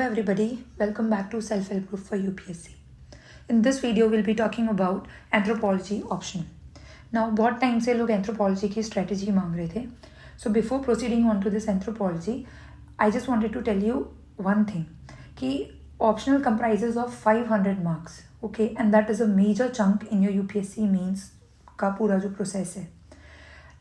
everybody, welcome back to Self-Help Group for UPSC. In this video, we'll be talking about anthropology option. Now, बहुत time से लोग anthropology की strategy मांग रहे थे. So before proceeding on to this anthropology, I just wanted to tell you one thing कि optional comprises of 500 marks, okay, and that is a major chunk in your UPSC means का पूरा जो process है.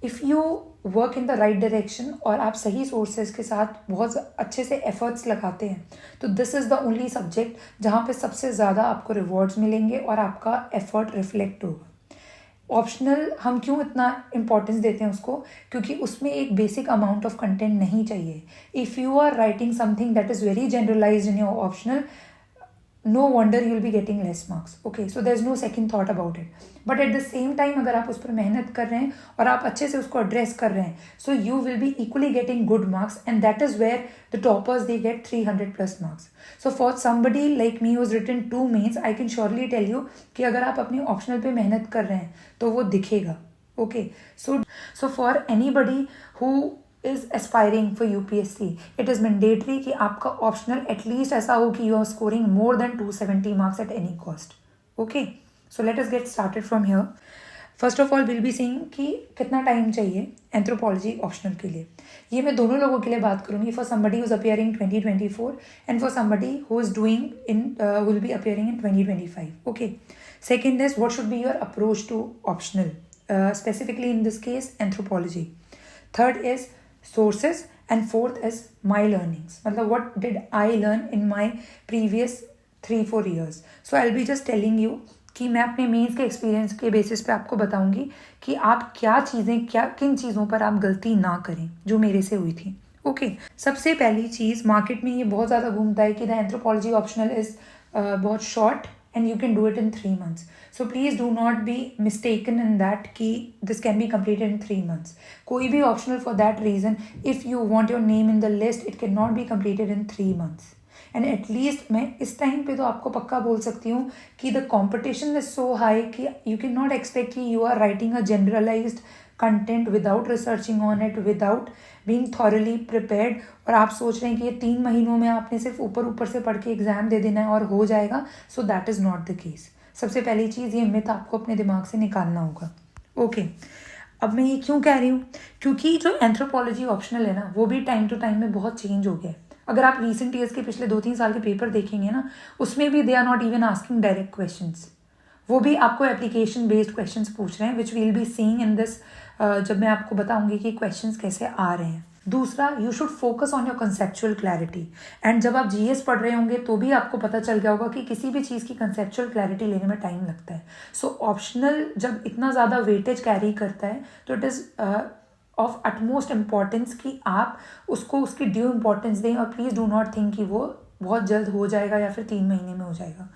If you work in the right direction और आप सही sources के साथ बहुत अच्छे से एफर्ट्स लगाते हैं तो this is the only subject जहाँ पे सबसे ज़्यादा आपको रिवॉर्ड्स मिलेंगे और आपका एफर्ट रिफ्लेक्ट होगा. ऑप्शनल हम क्यों इतना इम्पोर्टेंस देते हैं उसको, क्योंकि उसमें एक बेसिक अमाउंट ऑफ कंटेंट नहीं चाहिए. If you are writing something that is very generalized in your optional, no wonder you'll be getting less marks. Okay, so there's no second thought about it. But at the same time अगर आप उस पर मेहनत कर रहे हैं और आप अच्छे से उसको address कर रहे हैं, so you will be equally getting good marks, and that is where the toppers they get 300 plus marks. So for somebody like me who's written 2 mains, I can surely tell you कि अगर आप अपनी optional पे मेहनत कर रहे हैं तो वो दिखेगा. Okay, so for anybody who is aspiring for UPSC, it is mandatory कि आपका optional at least ऐसा हो कि you are scoring more than 270 marks at any cost. Okay, so let us get started from here. First of all, we'll be seeing कि कितना time चाहिए anthropology optional के लिए. ये मैं दोनों लोगों के लिए बात करूँगी, for somebody who's appearing 2024 and for somebody who is doing in will be appearing in 2025. Okay. Second is what should be your approach to optional, specifically in this case anthropology. Third is sources, and fourth is my learnings. मतलब what did I learn in my previous 3-4 years. So I'll be just telling you कि मैं अपने mains के experience के basis पे आपको बताऊंगी कि आप किन चीज़ों पर आप गलती ना करें जो मेरे से हुई थी. ओके, सबसे पहली चीज़, मार्केट में ये बहुत ज़्यादा घूमता है कि द एंथ्रोपोलॉजी ऑप्शनल इज़ बहुत short and you can do it in 3 months. So please do not be mistaken in that कि this can be completed in 3 months. कोई भी optional for that reason, if you want your name in the list, it cannot be completed in 3 months. And at least मैं इस time पे तो आपको पक्का बोल सकती हूँ कि the competition is so high कि you cannot expect कि you are writing a generalized content without researching on it, without being thoroughly prepared, और आप सोच रहे हैं कि ये 3 महीनों में आपने सिर्फ ऊपर से पढ़ के एग्जाम दे देना है और हो जाएगा. So that is not the case. सबसे पहली चीज़, ये मिथ आपको अपने दिमाग से निकालना होगा. ओके, अब मैं ये क्यों कह रही हूँ, क्योंकि जो एंथ्रोपोलॉजी ऑप्शनल है ना वो भी टाइम टू टाइम में बहुत चेंज हो गया है. अगर आप रिसेंट ईयर्स के पिछले 2-3 साल के पेपर देखेंगे ना, उसमें भी they are not even asking direct questions. वो भी आपको एप्लीकेशन बेस्ड क्वेश्चंस पूछ रहे हैं, which we'll be seeing in this जब मैं आपको बताऊंगी कि क्वेश्चंस कैसे आ रहे हैं. दूसरा, you should focus on your conceptual clarity. And जब आप जीएस पढ़ रहे होंगे तो भी आपको पता चल गया होगा कि किसी भी चीज़ की कंसेप्चुअल क्लैरिटी लेने में टाइम लगता है. सो ऑप्शनल जब इतना ज़्यादा वेटेज कैरी करता है तो it is of utmost importance कि आप उसको उसकी ड्यू इम्पॉर्टेंस दें. और प्लीज़ डू नॉट थिंक कि वो बहुत जल्द हो जाएगा या फिर 3 महीने में हो जाएगा.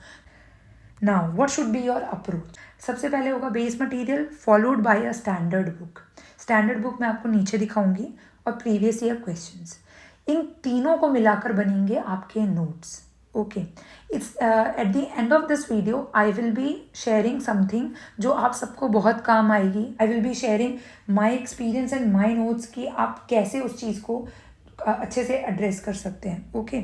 Now what should be your approach. सबसे पहले होगा base material followed by a standard book. Standard book मैं आपको नीचे दिखाऊंगी और प्रीवियस ईयर क्वेश्चंस. इन तीनों को मिलाकर बनेंगे आपके notes. Okay, it's at the end of this video I will be sharing something जो आप सबको बहुत काम आएगी. आई will be sharing my experience and my notes कि आप कैसे उस चीज़ को अच्छे से एड्रेस कर सकते हैं. ओके,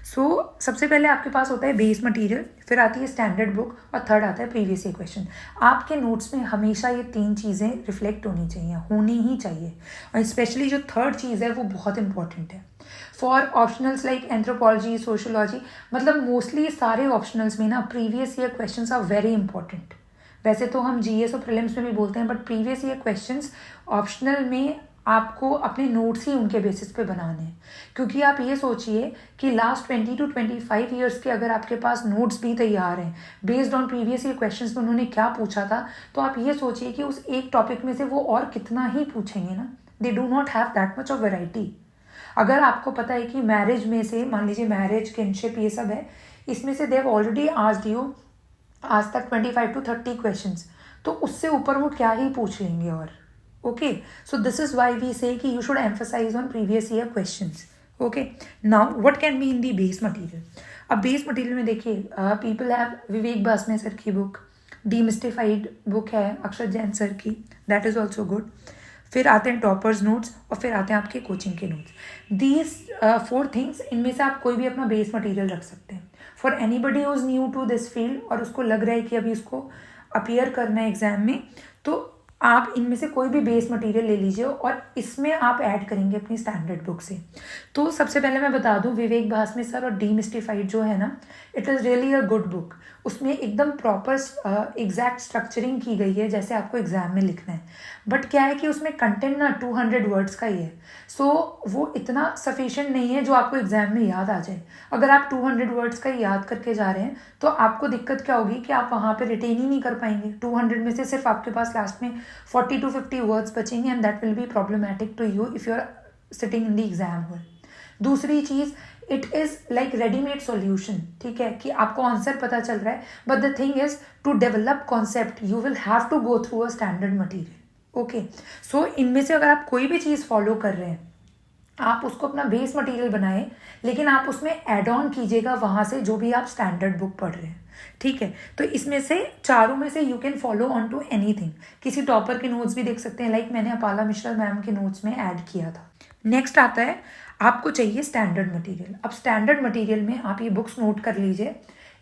सो सबसे पहले आपके पास होता है बेस मटेरियल, फिर आती है स्टैंडर्ड बुक और थर्ड आता है प्रीवियस ईयर क्वेश्चन. आपके नोट्स में हमेशा ये 3 चीज़ें रिफ्लेक्ट होनी चाहिए, होनी ही चाहिए. और स्पेशली जो थर्ड चीज़ है वो बहुत इंपॉर्टेंट है for optionals like anthropology, sociology. मतलब मोस्टली सारे ऑप्शनल्स में ना previous year questions are very important. वैसे तो हम जीएस और प्रीलिम्स में भी बोलते हैं, but previous year questions optional में आपको अपने नोट्स ही उनके बेसिस पे बनाने हैं. क्योंकि आप ये सोचिए कि लास्ट 20 to 25 ईयर्स के अगर आपके पास नोट्स भी तैयार हैं based on previous year questions में उन्होंने क्या पूछा था, तो आप ये सोचिए कि उस एक टॉपिक में से वो और कितना ही पूछेंगे ना. They do not have that much of variety. अगर आपको पता है कि मैरिज में से, मान लीजिए मैरिज, किनशिप, ये सब है, इसमें से they have already asked you आज तक 25 to 30 क्वेश्चंस, तो उससे ऊपर वो क्या ही पूछ लेंगे. और okay, so this is why we say कि you should emphasize on previous year questions. Okay, now what can be in the base material. अब बेस मटेरियल में देखिए, पीपल हैव विवेक बासने सर की बुक, डीमिस्टिफाइड बुक है अक्षर Jain sir की, that is also good. फिर आते हैं टॉपर्स नोट्स और फिर आते हैं आपके कोचिंग के नोट्स। दीज 4 थिंग्स, इनमें से आप कोई भी अपना बेस मटेरियल रख सकते हैं। For anybody who is new to this field और उसको लग रहा है कि अभी उसको अपीयर करना है एग्जाम में, तो आप इनमें से कोई भी बेस मटेरियल ले लीजिए और इसमें आप ऐड करेंगे अपनी स्टैंडर्ड बुक से। तो सबसे पहले मैं बता दूं, विवेक भास्मे सर और डीमिस्टिफाइड जो है ना, it is really a good book. उसमें एकदम प्रॉपर एग्जैक्ट स्ट्रक्चरिंग की गई है जैसे आपको एग्जाम में लिखना है। बट क्या है कि उसमें कंटेंट ना 200 वर्ड्स का ही है, सो वो इतना सफिशिएंट नहीं है जो आपको एग्जाम में याद आ जाए। अगर आप 200 वर्ड्स का ही याद करके जा रहे हैं तो आपको दिक्कत क्या होगी कि आप वहाँ पे रिटेन ही नहीं कर पाएंगे। 200 में से सिर्फ आपके पास लास्ट में 40 to 50 वर्ड्स बचेंगे and that will be problematic to you if you are sitting in the exam hall. दूसरी चीज़, it is like readymade solution, ठीक है, कि आपको आंसर पता चल रहा है, but the thing is to develop concept you will have to go through a standard material. Okay, so इनमें से अगर आप कोई भी चीज़ फॉलो कर रहे हैं, आप उसको अपना बेस मटेरियल बनाएं, लेकिन आप उसमें एड ऑन कीजिएगा वहाँ से जो भी आप स्टैंडर्ड बुक पढ़ रहे हैं, ठीक है। तो इसमें से चारों में से you can follow on to anything. किसी टॉपर के नोट्स भी देख सकते हैं, लाइक मैंने अपाला मिश्रा मैम के नोट्स में ऐड किया था। नेक्स्ट आता है, आपको चाहिए स्टैंडर्ड मटेरियल। अब स्टैंडर्ड मटेरियल में आप ये बुक्स नोट कर लीजिए,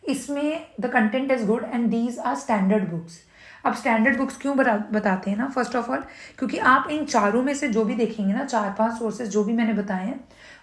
इसमें the content is good and these are standard books. अब स्टैंडर्ड बुक्स क्यों बताते हैं ना, फर्स्ट ऑफ ऑल क्योंकि आप इन चारों में से जो भी देखेंगे ना, 4-5 सोर्सेज जो भी मैंने बताए हैं,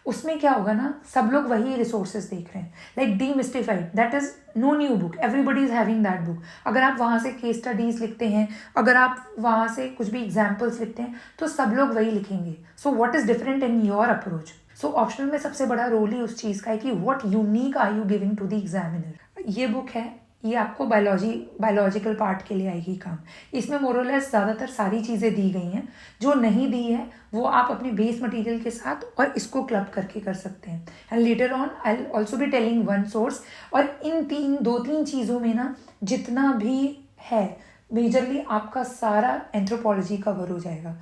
उसमें क्या होगा ना, सब लोग वही रिसोर्सेज देख रहे हैं। Like demystified, that is no new book, everybody is having that book. अगर आप वहाँ से केस स्टडीज लिखते हैं, अगर आप वहाँ से कुछ भी एग्जाम्पल्स लिखते हैं, तो सब लोग वही लिखेंगे। So what is different in your approach? So optional में सबसे बड़ा रोल ही उस चीज़ का है कि what unique are you giving to the examiner. ये बुक है, ये आपको बायोलॉजिकल पार्ट के लिए आएगी काम। इसमें मोरलेस ज़्यादातर सारी चीज़ें दी गई हैं, जो नहीं दी है वो आप अपने बेस मटेरियल के साथ और इसको क्लब करके कर सकते हैं। And later on I will also be telling one source. और इन 2-3 चीज़ों में ना जितना भी है, मेजरली आपका सारा एंथ्रोपोलॉजी कवर हो जाएगा।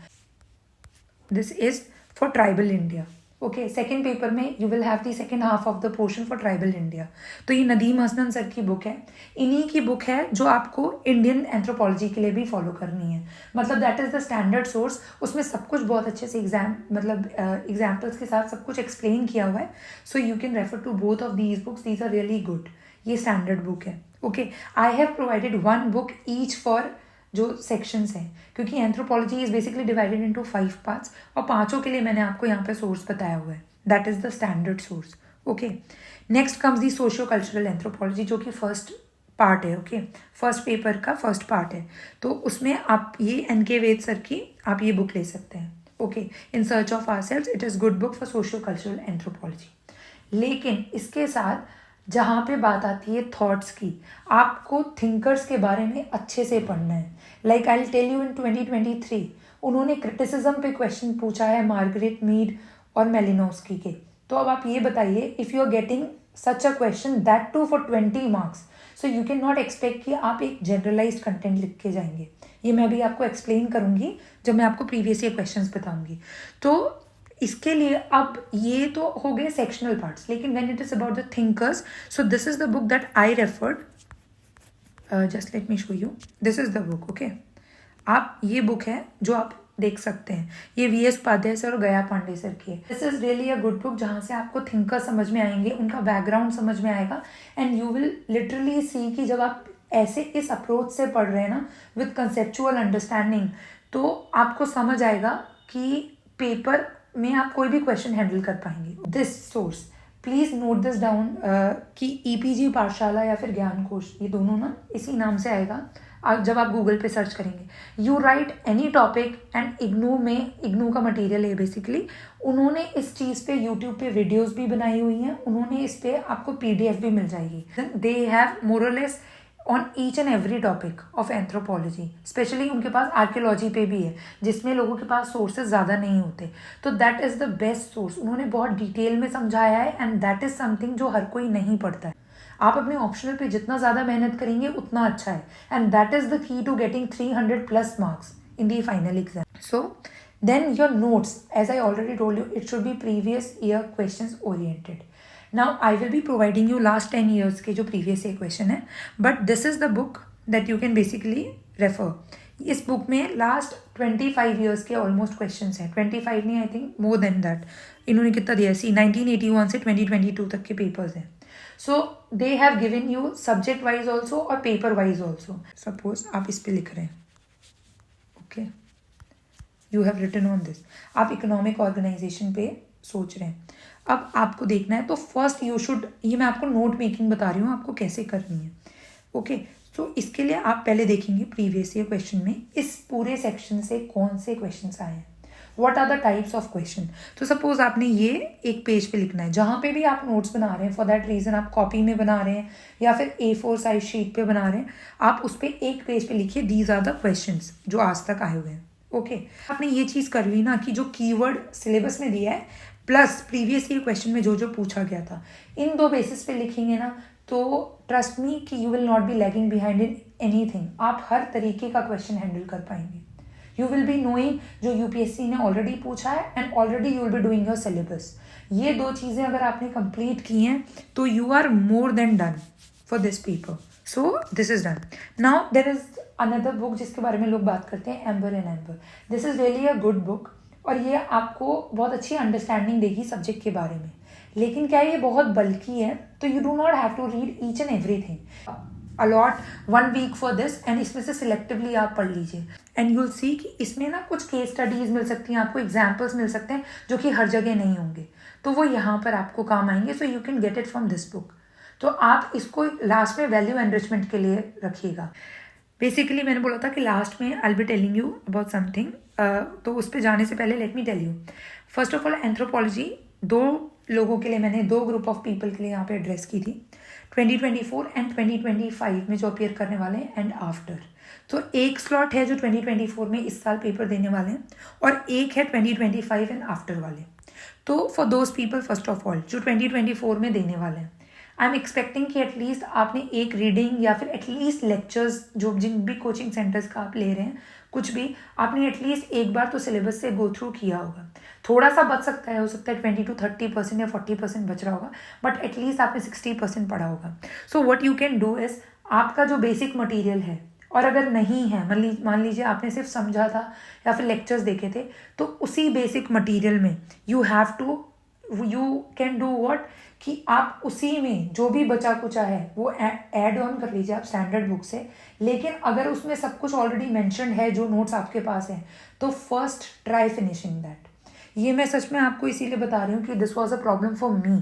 This is for tribal India. Okay, second paper में you will have the second half of the portion for tribal India. तो ये नदीम हसनन सर की बुक है, इन्हीं की बुक है जो आपको इंडियन एंथ्रोपोलॉजी के लिए भी फॉलो करनी है। मतलब that is the standard source. उसमें सब कुछ बहुत अच्छे से एग्जाम्पल्स के साथ सब कुछ एक्सप्लेन किया हुआ है। So you can refer to both of these books, these are really good. ये स्टैंडर्ड बुक है। Okay, I have provided 1 book each for जो सेक्शंस हैं, क्योंकि anthropology is basically divided into 5 parts और 5 के लिए मैंने आपको यहाँ पे सोर्स बताया हुआ है। That is the standard source. Okay, next comes the socio cultural anthropology, जो कि फर्स्ट पार्ट है। ओके, फर्स्ट पेपर का फर्स्ट पार्ट है। तो उसमें आप ये NK वेद सर की आप ये बुक ले सकते हैं। Okay, in search of ourselves, it is good book for socio cultural anthropology. लेकिन इसके साथ जहाँ पे बात आती है थॉट्स की, आपको थिंकर्स के बारे में अच्छे से पढ़ना है। Like I will tell you, in 2023 उन्होंने क्रिटिसिज्म पे क्वेश्चन पूछा है मार्गरेट मीड और मेलिनोस्की के। तो अब आप ये बताइए, if you are getting such a question that too for 20 marks, so you can not expect कि आप एक जनरलाइज्ड कंटेंट लिख के जाएंगे। ये मैं अभी आपको एक्सप्लेन करूँगी जब मैं आपको प्रीवियस ईयर क्वेश्चन बताऊँगी। तो इसके लिए अब ये तो हो गए सेक्शनल पार्ट्स, लेकिन when it is about the thinkers, so this is the book that I referred. Just let me show you, this is the book. Okay, आप ये बुक है जो आप देख सकते हैं, ये VS उपाध्याय सर और गया पांडे सर की है। This is really a good book, जहाँ से आपको थिंकर समझ में आएंगे, उनका बैकग्राउंड समझ में आएगा and you will literally see कि जब आप ऐसे इस अप्रोच से पढ़ रहे हैं ना, विद कंसेप्चुअल अंडरस्टैंडिंग, तो आपको समझ आएगा कि पेपर में आप कोई भी क्वेश्चन हैंडल कर पाएंगे। This source, please note this down कि EPG पाठशाला या फिर ज्ञान कोश, ये दोनों ना इसी नाम से आएगा जब आप गूगल पे सर्च करेंगे। You right any topic and IGNOU का मटेरियल है बेसिकली। उन्होंने इस चीज़ पे यूट्यूब पे वीडियोस भी बनाई हुई हैं, उन्होंने इस पे आपको PDF भी मिल जाएगी। They have morals on each and every topic of anthropology. Specially उनके पास आर्कियोलॉजी पे भी है, जिसमें लोगों के पास सोर्सेज ज़्यादा नहीं होते। तो that is the best source. उन्होंने बहुत डिटेल में समझाया है एंड दैट इज़ समथिंग जो हर कोई नहीं पढ़ता है। आप अपने ऑप्शनल पे जितना ज़्यादा मेहनत करेंगे उतना अच्छा है, and that is the key to getting 300+ marks in the final exam. So then your notes, as I already told you, it should be previous year questions oriented. Now I will be providing you last 10 years के जो previous year question है, but this is the book that you can basically refer. इस book में last 25 years के almost question हैं, 25 नहीं, I think more than that. इन्होंने कितना दिया है, 1981 से 2022 तक के पेपर्स हैं। So they have given you subject wise also और पेपर वाइज ऑल्सो। सपोज आप इस पे लिख रहे हैं, okay, you have written on this, आप इकोनॉमिक ऑर्गेनाइजेशन पे सोच रहे हैं। अब आपको देखना है, तो फर्स्ट यू शुड, ये मैं आपको नोट मेकिंग बता रही हूँ आपको कैसे करनी है, ओके। तो इसके लिए आप पहले देखेंगे प्रीवियस ईयर क्वेश्चन में इस पूरे सेक्शन से कौन से क्वेश्चंस आए हैं, what are the types of question. तो सपोज आपने ये एक पेज पे लिखना है, जहाँ पे भी आप नोट्स बना रहे हैं, फॉर दैट रीज़न आप कॉपी में बना रहे हैं या फिर A4 साइज शीट पे बना रहे हैं, आप उस पर एक पेज पे लिखिए दीज आर द क्वेश्चंस जो आज तक आए हुए हैं, ओके। आपने ये चीज़ कर ली ना कि जो कीवर्ड सिलेबस में दिया है प्लस प्रीवियस ईयर क्वेश्चन में जो जो पूछा गया था, इन दो बेसिस पे लिखेंगे ना, तो ट्रस्ट मी कि you will not be lagging behind in anything. आप हर तरीके का क्वेश्चन हैंडल कर पाएंगे। यू विल बी नोइंग जो यूपीएससी ने ऑलरेडी पूछा है and already you will be doing your syllabus. ये दो चीज़ें अगर आपने कंप्लीट की हैं तो you are more than done for this paper. So this is done. Now there is another book जिसके बारे में लोग बात करते हैं, amber and amber. This is really a good book और ये आपको बहुत अच्छी अंडरस्टैंडिंग देगी सब्जेक्ट के बारे में। लेकिन क्या ये बहुत बल्कि है, तो you do not have to read each and everything. Allot 1 week for this and इसमें से सिलेक्टिवली आप पढ़ लीजिए एंड यू विल सी कि इसमें ना कुछ केस स्टडीज मिल सकती हैं, आपको एग्जाम्पल्स मिल सकते हैं जो कि हर जगह नहीं होंगे, तो वो यहाँ पर आपको काम आएंगे। सो you can get it from this book. तो आप इसको लास्ट में वैल्यू एनरिचमेंट के लिए रखिएगा। बेसिकली मैंने बोला था कि लास्ट में I will be telling you about something, तो उस पर जाने से पहले let me tell you first of all anthropology दो लोगों के लिए, मैंने दो ग्रुप ऑफ पीपल के लिए यहाँ पे एड्रेस की थी, 2024 एंड 2025 में जो अपीयर करने वाले हैं एंड आफ्टर। तो एक स्लॉट है जो 2024 में इस साल पेपर देने वाले हैं और एक है 2025 एंड आफ्टर वाले। तो for those people first of all जो 2024 में देने वाले हैं, आई एम एक्सपेक्टिंग कि एटलीस्ट आपने एक रीडिंग या फिर एटलीस्ट लेक्चर्स जो जिन भी कोचिंग सेंटर्स का आप ले रहे हैं, कुछ भी आपने एटलीस्ट एक बार तो सिलेबस से गो थ्रू किया होगा। थोड़ा सा बच सकता है, हो सकता है 20 to 30% या 40% बच रहा होगा, बट एटलीस्ट आपने 60% पढ़ा होगा। So what you can do is, आपका जो बेसिक मटीरियल है, और अगर नहीं है, मान लीजिए आपने सिर्फ समझा था या फिर लेक्चर्स देखे थे, तो उसी बेसिक मटीरियल में यू कैन डू व्हाट कि आप उसी में जो भी बचा कुचा है वो ऐड ऑन कर लीजिए आप स्टैंडर्ड बुक से। लेकिन अगर उसमें सब कुछ ऑलरेडी मेंशन्ड है जो नोट्स आपके पास है, तो फर्स्ट ट्राई फिनिशिंग दैट। ये मैं सच में आपको इसीलिए बता रही हूँ कि this was a problem for me.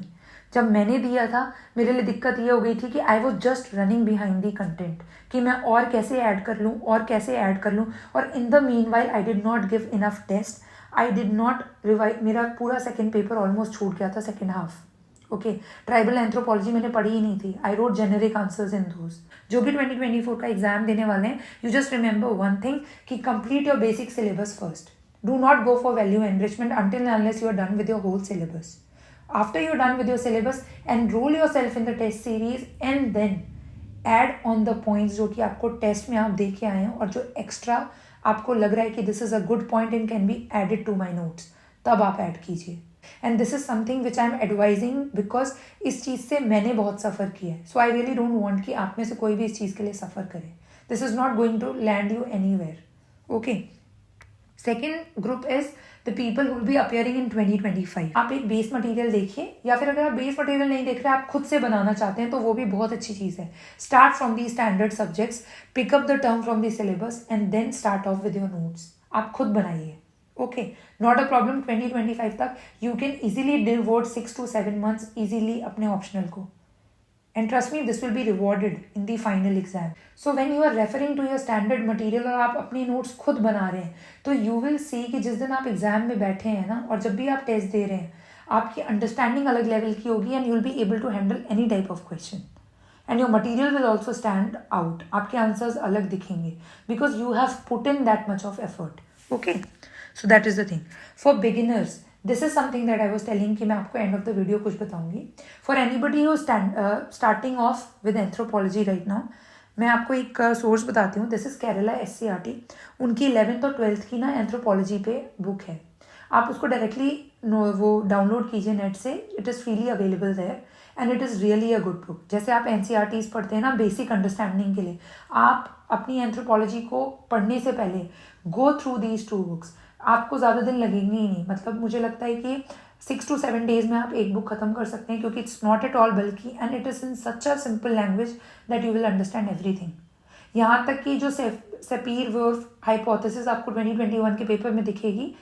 जब मैंने दिया था मेरे लिए दिक्कत ये हो गई थी कि I was just running behind the content कि मैं और कैसे ऐड कर लूँ और कैसे ऐड कर लूँ, और in the meanwhile I did not give enough test, I did not revise. मेरा पूरा सेकेंड पेपर ऑलमोस्ट छूट गया था, second half, okay. Tribal anthropology मैंने पढ़ी ही नहीं थी, I wrote generic answers in those. जो भी 2024 का एग्जाम देने वाले हैं, you just remember one thing कि complete your basic syllabus first. Do not go for value enrichment until and unless you are done with your whole syllabus. After you're done with your syllabus, enroll yourself in the test series and then add on the points जो कि आपको test में आप दे के आए हैं और जो एक्स्ट्रा आपको लग रहा है कि this is a good point and can be added to my notes, तब आप ऐड कीजिए। And this is something which I am advising because इस चीज़ से मैंने बहुत सफ़र किया है। So I really don't want कि आप में से कोई भी इस चीज़ के लिए सफ़र करे। This is not going to land you anywhere, okay. Second group is the people who will be appearing in 2025। आप एक बेस मटेरियल देखिए, या फिर अगर आप बेस मटेरियल नहीं देख रहे, आप खुद से बनाना चाहते हैं, तो वो भी बहुत अच्छी चीज़ है। Start from the standard subjects, pick up the term from the syllabus and then start off with your notes. आप खुद बनाइए, ओके, नॉट अ प्रॉब्लम। 2025 तक you can easily devote 6 to 7 months easily अपने ऑप्शनल को, and trust me this will be rewarded in the final exam. So when you are referring to your standard material और आप अपनी notes खुद बना रहे हैं, तो you will see कि जिस दिन आप एग्जाम में बैठे हैं ना, और जब भी आप टेस्ट दे रहे हैं, आपकी अंडरस्टैंडिंग अलग लेवल की होगी and you will be able to handle any type of question and your material will also stand out. आपके आंसर्स अलग दिखेंगे because you have put in that much of effort, okay. So that is the thing for beginners. This is something that I was telling कि मैं आपको end of the video कुछ बताऊंगी। For anybody who starting off with anthropology right now, मैं आपको एक source बताती हूँ। दिस इज केरला SCRT, उनकी 11th और 12th की ना एंथ्रोपोलॉजी पे बुक है। आप उसको डायरेक्टली वो डाउनलोड कीजिए नेट से, it is freely available there and it is really a good book. जैसे आप NCERTs पढ़ते हैं ना बेसिक अंडरस्टैंडिंग के लिए, आप अपनी एंथ्रोपोलॉजी को पढ़ने से पहले गो थ्रू दीज 2 बुक्स। आपको ज़्यादा दिन लगेंगे ही नहीं, मतलब मुझे लगता है कि 6 to 7 डेज में आप एक बुक खत्म कर सकते हैं, क्योंकि इट्स नॉट एट ऑल बल्कि and it is in such a simple language that you will understand everything. यहाँ तक कि जो सेपीर-वुर्फ हाइपोथेसिस आपको 2021 के पेपर में दिखेगी,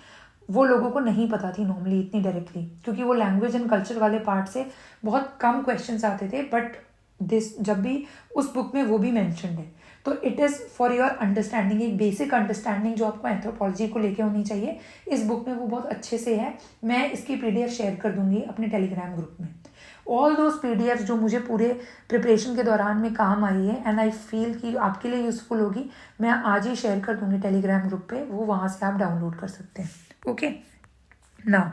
वो लोगों को नहीं पता थी नॉर्मली इतनी डायरेक्टली, क्योंकि वो लैंग्वेज एंड कल्चर वाले पार्ट से बहुत कम क्वेश्चंस आते थे, बट दिस जब भी उस बुक में वो भी मैंशनड है। तो it is for your understanding, एक बेसिक अंडरस्टैंडिंग जो आपको एंथ्रोपोलॉजी को लेके होनी चाहिए, इस बुक में वो बहुत अच्छे से है। मैं इसकी PDF शेयर कर दूंगी अपने टेलीग्राम ग्रुप में। ऑल दोज PDFs जो मुझे पूरे प्रिपरेशन के दौरान में काम आई है एंड आई फील कि आपके लिए यूज़फुल होगी, मैं आज ही शेयर कर दूंगी टेलीग्राम ग्रुप पे, वो वहाँ से आप डाउनलोड कर सकते हैं। Okay, now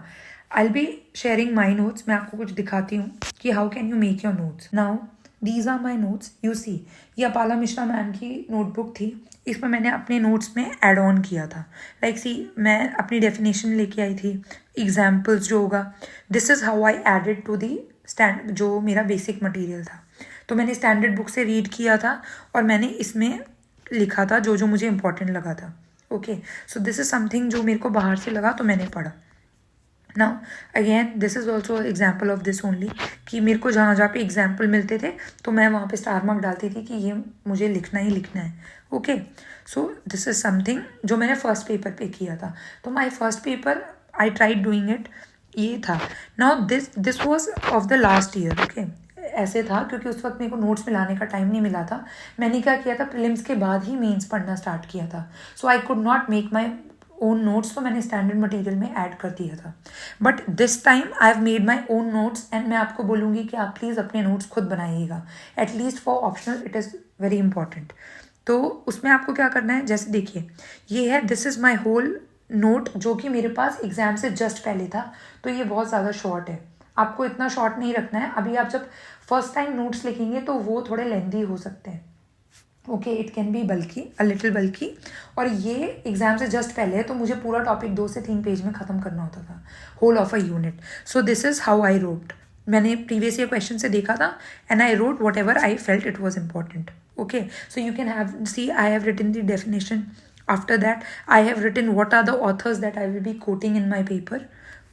I will be sharing my notes. मैं आपको कुछ दिखाती हूँ कि how can you make your notes. Now these are my notes, you see. ये अपाला मिश्रा मैम की नोटबुक थी, इसमें मैंने अपने नोट्स में ऐड ऑन किया था। लाइक सी, मैं अपनी डेफिनेशन लेके आई थी, एग्जाम्पल्स जो होगा, this is how I added to the जो मेरा बेसिक मटेरियल था। तो मैंने स्टैंडर्ड बुक से रीड किया था और मैंने इसमें लिखा था जो जो मुझे इंपॉर्टेंट लगा था। Okay, so this is something जो मेरे को बाहर से लगा तो मैंने पढ़ा। Now again this is also example of this only, कि मेरे को जहाँ पे एग्जाम्पल मिलते थे तो मैं वहाँ पे स्टार मार्क डालती थी कि ये मुझे लिखना ही लिखना है। Okay, so this is something जो मैंने फर्स्ट पेपर पे किया था। तो my first paper I tried doing it, ये था। Now this was of the last year. Okay, ऐसे था क्योंकि उस वक्त मेरे को नोट्स मिलाने का टाइम नहीं मिला था। मैंने क्या किया था, प्रीलिम्स के बाद ही मेंस पढ़ना स्टार्ट किया था, so I could not make my own notes, तो मैंने स्टैंडर्ड मटेरियल में ऐड कर दिया था। But this time I have made my own notes and मैं आपको बोलूँगी कि आप प्लीज़ अपने नोट्स खुद बनाइएगा, at least for optional it is very important. तो उसमें आपको क्या करना है, जैसे देखिए ये है, this is my whole note जो कि मेरे पास एग्जाम से जस्ट पहले था, तो ये बहुत ज़्यादा शॉर्ट है। आपको इतना शॉर्ट नहीं रखना है। अभी आप जब फर्स्ट टाइम नोट्स लिखेंगे तो वो थोड़े लेंदी हो सकते हैं। ओके, इट कैन बी बल्कि, अ लिटिल बल्कि, और ये एग्जाम से जस्ट पहले है तो मुझे पूरा टॉपिक 2 से 3 पेज में ख़त्म करना होता था, whole of a unit. So this is how I wrote. मैंने प्रीवियस ईयर क्वेश्चन से देखा था and I wrote whatever I felt it was important. Okay, so you can have see I have written the definition. After that, I have written what are the authors that I will be quoting in my paper.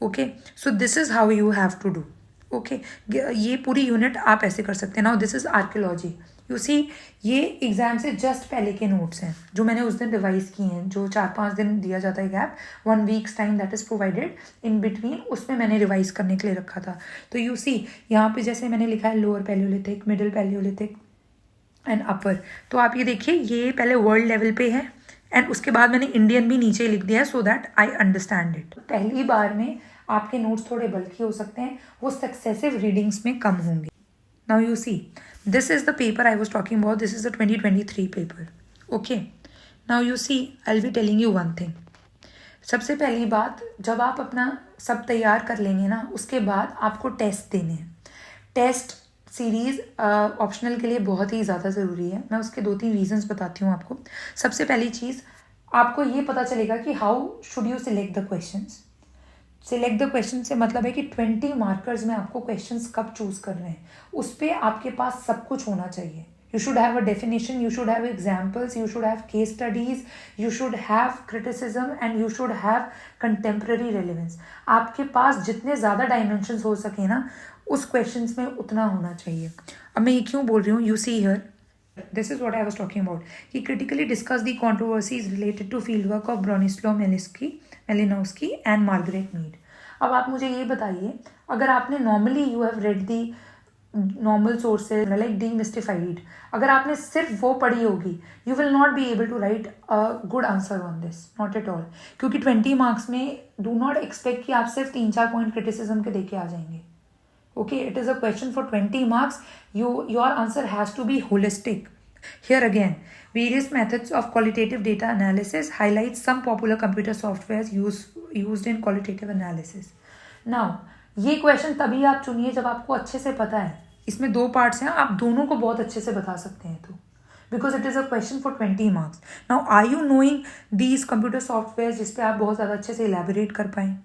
Okay, so this is how you have to do. Okay, ये पूरी unit आप ऐसे कर सकते हैं. Now this is archaeology. You see, ये exam से just पहले के नोट्स हैं जो मैंने उस दिन रिवाइज किए हैं, जो 4-5 दिन दिया जाता है gap, 1 week's time that is provided in between, उसमें मैंने रिवाइज करने के लिए रखा था. तो यू सी यहाँ पे जैसे मैंने लिखा है lower Palaeolithic, middle Palaeolithic and upper. तो आप ये देखिए, ये पहले वर्ल्ड लेवल पे है एंड उसके बाद मैंने इंडियन भी नीचे लिख दिया है so that I understand it. पहली बार में आपके नोट्स थोड़े बल्कि हो सकते हैं, वो सक्सेसिव रीडिंग्स में कम होंगे. Now you see, this is the paper I was talking about. This is the 2023 paper. Okay, now you see, I will be telling you one thing. सबसे पहली बात, जब आप अपना सब तैयार कर लेंगे ना, उसके बाद आपको टेस्ट देने हैं. टेस्ट सीरीज़ ऑप्शनल के लिए बहुत ही ज़्यादा ज़रूरी है. मैं उसके 2-3 रीजंस बताती हूँ आपको. सबसे पहली चीज़, आपको ये पता चलेगा कि how should you select the questions. Select the question से मतलब है कि 20 मार्कर्स में आपको क्वेश्चंस कब चूज़ कर रहे हैं, उस पर आपके पास सब कुछ होना चाहिए. You should have a definition, you should have examples, you should have case studies, you should have criticism and you should have contemporary relevance. आपके पास जितने ज़्यादा dimensions हो सके ना, उस क्वेश्चंस में उतना होना चाहिए. अब मैं ये क्यों बोल रही हूँ, you see here, this is what I was talking about, कि critically discuss the controversies related to field work of Bronislaw Malinowski and Margaret Mead. अब आप मुझे ये बताइए, अगर आपने normally you have read the normal sources like demystified, अगर आपने सिर्फ वो पढ़ी होगी, you will not be able to write a good answer on this, not at all. क्योंकि 20 मार्क्स में डू नॉट एक्सपेक्ट कि आप सिर्फ 3-4 पॉइंट क्रिटिसिज्म के देके आ जाएंगे. Okay, it is a question for 20 marks. Your answer has to be holistic. Here again, various methods of qualitative data analysis highlight some popular computer softwares used in qualitative analysis. Now, ये question तभी आप चुनिए जब आपको अच्छे से पता है. इसमें 2 पार्ट्स हैं, आप दोनों को बहुत अच्छे से बता सकते हैं. तो because it is a question for 20 marks. Now are you knowing these computer software जिस पे आप बहुत ज़्यादा अच्छे से इलेबोरेट कर पाएँ?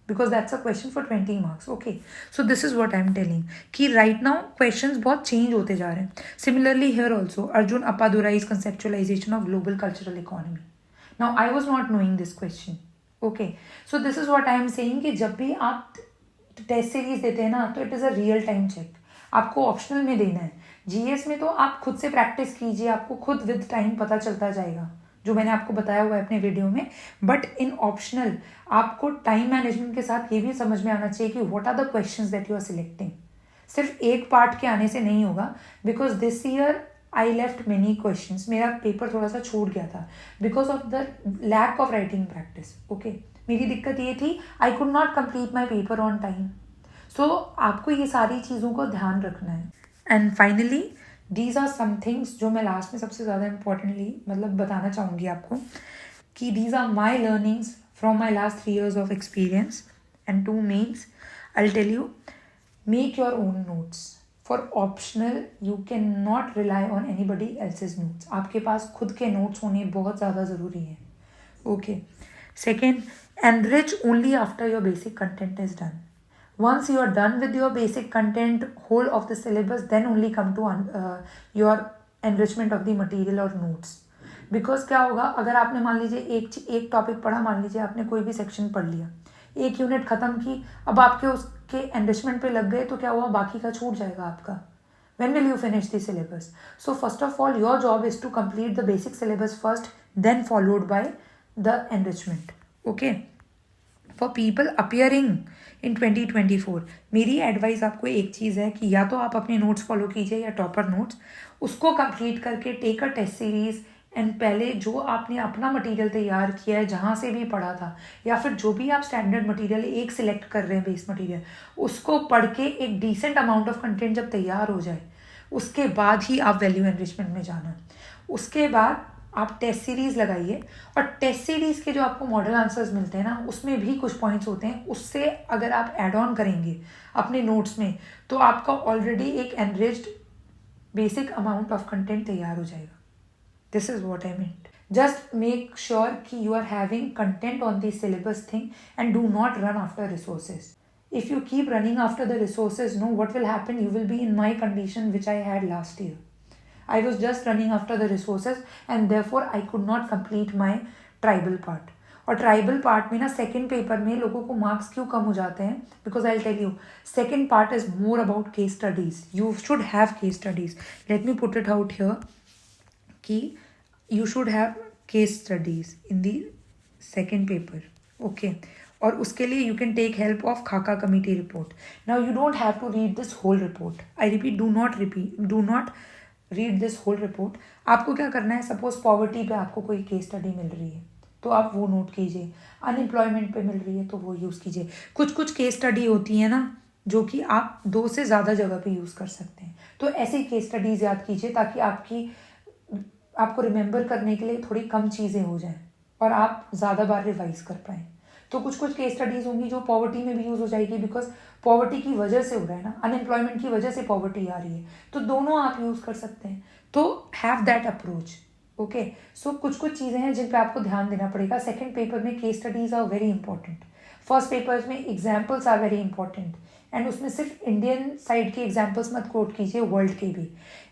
Because that's a question for 20 marks. Okay, so this is what I am telling कि राइट नाउ क्वेश्चन बहुत चेंज होते जा रहे हैं. Similarly here also Arjun Appadurai's conceptualization of global cultural economy. Now I was not knowing this question. Okay, so this is what I am saying कि जब भी आप टेस्ट सीरीज देते हैं ना, तो it is a real time check. आपको optional में देना है. जीएस में तो आप खुद से प्रैक्टिस कीजिए, आपको खुद विद टाइम पता चलता जाएगा, जो मैंने आपको बताया हुआ है अपने वीडियो में. बट इन ऑप्शनल आपको टाइम मैनेजमेंट के साथ ये भी समझ में आना चाहिए कि what are the questions that you are selecting. सिर्फ एक पार्ट के आने से नहीं होगा, because this year I left many questions. मेरा पेपर थोड़ा सा छूट गया था because of the lack of writing practice. Okay, मेरी दिक्कत ये थी, I could not complete my paper on time. सो आपको ये सारी चीज़ों को ध्यान रखना है. And finally these are some things जो मैं लास्ट में सबसे ज़्यादा इंपॉर्टेंटली मतलब बताना चाहूँगी आपको कि these are my learnings from my last 3 years of experience and 2 mains. I tell you, make your own notes. For optional you can not rely on anybody else's notes. आपके पास खुद के नोट्स होने बहुत ज़्यादा ज़रूरी हैं. Okay, second, enrich only after your basic content is done. Once you are done with your basic content, whole of the syllabus, then only come to your enrichment of the material or notes. Because क्या होगा, अगर आपने मान लीजिए एक topic पढ़ा, मान लीजिए आपने कोई भी सेक्शन पढ़ लिया, एक यूनिट खत्म की, अब आपके उसके एनरिचमेंट पे लग गए, तो क्या हुआ, बाकी का छूट जाएगा आपका. When will you finish the syllabus? So first of all, your job is to complete the basic syllabus first, then followed by the enrichment. Okay, for people appearing in 2024 मेरी एडवाइस आपको एक चीज़ है कि या तो आप अपने नोट्स फॉलो कीजिए या टॉपर नोट्स, उसको कंप्लीट करके take a test series and पहले जो आपने अपना मटेरियल तैयार किया है, जहाँ से भी पढ़ा था, या फिर जो भी आप स्टैंडर्ड मटेरियल एक सिलेक्ट कर रहे हैं बेस मटेरियल, उसको पढ़ के एक डिसेंट अमाउंट ऑफ कंटेंट जब तैयार हो जाए, उसके बाद ही आप वैल्यू एनरिचमेंट में जाना. उसके बाद आप टेस्ट सीरीज़ लगाइए, और टेस्ट सीरीज़ के जो आपको मॉडल आंसर्स मिलते हैं ना, उसमें भी कुछ पॉइंट्स होते हैं, उससे अगर आप ऐड ऑन करेंगे अपने नोट्स में, तो आपका ऑलरेडी एक enriched basic amount of content तैयार हो जाएगा. This is what I meant. Just make sure कि you are having content on the syllabus thing and do not run after resources. If you keep running after the resources, no, what will happen? You will be in my condition which I had last year. I was just running after the resources and therefore I could not complete my tribal part. और tribal part में ना second paper में लोगों को marks क्यों कम हो जाते हैं? Because I tell you, second part is more about case studies. You should have case studies. Let me put it out here कि you should have case studies in the second paper. Okay, और उसके लिए you can take help of खाका committee report. Now you don't have to read this whole report. I repeat, do not read this whole report. आपको क्या करना है, suppose poverty पे आपको कोई केस स्टडी मिल रही है तो आप वो नोट कीजिए. अनएम्प्लॉयमेंट पे मिल रही है तो वो यूज़ कीजिए. कुछ केस स्टडी होती है ना जो कि आप 2 से ज़्यादा जगह पे यूज़ कर सकते हैं, तो ऐसी केस स्टडीज याद कीजिए ताकि आपको रिमेंबर करने के लिए थोड़ी कम चीज़ें हो जाएं और आप ज़्यादा बार रिवाइज कर पाएँ. तो कुछ केस स्टडीज़ होंगी जो पॉवर्टी में भी यूज़ हो जाएगी, बिकॉज पॉवर्टी की वजह से हो रहा है ना, अनएम्प्लॉयमेंट की वजह से पॉवर्टी आ रही है, तो दोनों आप यूज़ कर सकते हैं. तो have that approach. Okay, so कुछ चीज़ें हैं जिन पे आपको ध्यान देना पड़ेगा. सेकेंड पेपर में case studies are very important. First paper में examples are very important, and उसमें सिर्फ इंडियन साइड के एग्जाम्पल्स मत कोट कीजिए, वर्ल्ड के भी.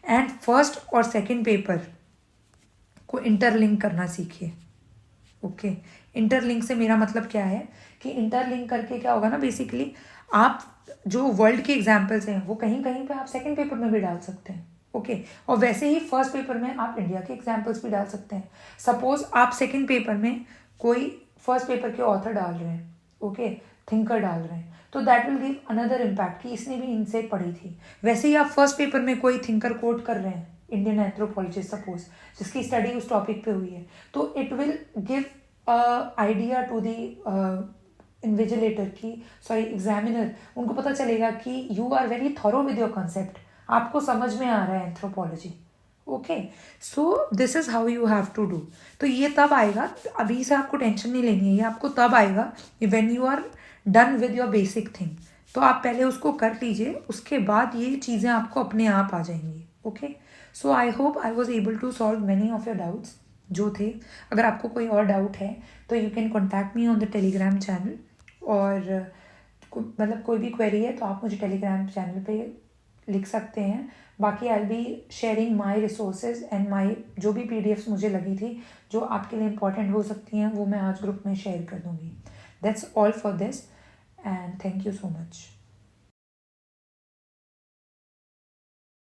एंड फर्स्ट और सेकेंड पेपर को इंटरलिंक करना सीखिए. ओके, इंटरलिंक से मेरा मतलब क्या है कि इंटरलिंक करके क्या होगा ना, बेसिकली आप जो वर्ल्ड के एग्जाम्पल्स हैं वो कहीं पे आप सेकंड पेपर में भी डाल सकते हैं. ओके, और वैसे ही फर्स्ट पेपर में आप इंडिया के एग्जाम्पल्स भी डाल सकते हैं. सपोज आप सेकंड पेपर में कोई फर्स्ट पेपर के ऑथर डाल रहे हैं, ओके, थिंकर डाल रहे हैं, तो that will give another impact कि इसने भी इनसे पढ़ी थी. वैसे ही आप फर्स्ट पेपर में कोई थिंकर कोट कर रहे हैं, इंडियन एंथ्रोपोलॉजिस्ट सपोज, जिसकी स्टडी उस टॉपिक पे हुई है, तो it will give idea to the invigilator की, सॉरी एग्जामिनर. उनको पता चलेगा कि you are very thorough with your concept, आपको समझ में आ रहा है anthropology. Okay, so this is how you have to do. तो ये तब आएगा, अभी से आपको टेंशन नहीं लेनी है, ये आपको तब आएगा when you are done with your basic thing. तो आप पहले उसको कर लीजिए, उसके बाद ये चीज़ें आपको अपने आप आ जाएंगी. Okay, so I hope I was able to solve many of your doubts जो थे. अगर आपको कोई और डाउट है तो you can contact me on the Telegram channel. और मतलब कोई भी क्वेरी है तो आप मुझे टेलीग्राम चैनल पे लिख सकते हैं. बाकी I be sharing my resources and my जो भी PDFs मुझे लगी थी जो आपके लिए इम्पॉर्टेंट हो सकती हैं वो मैं आज ग्रुप में शेयर कर दूँगी. That's all for this and thank you so much.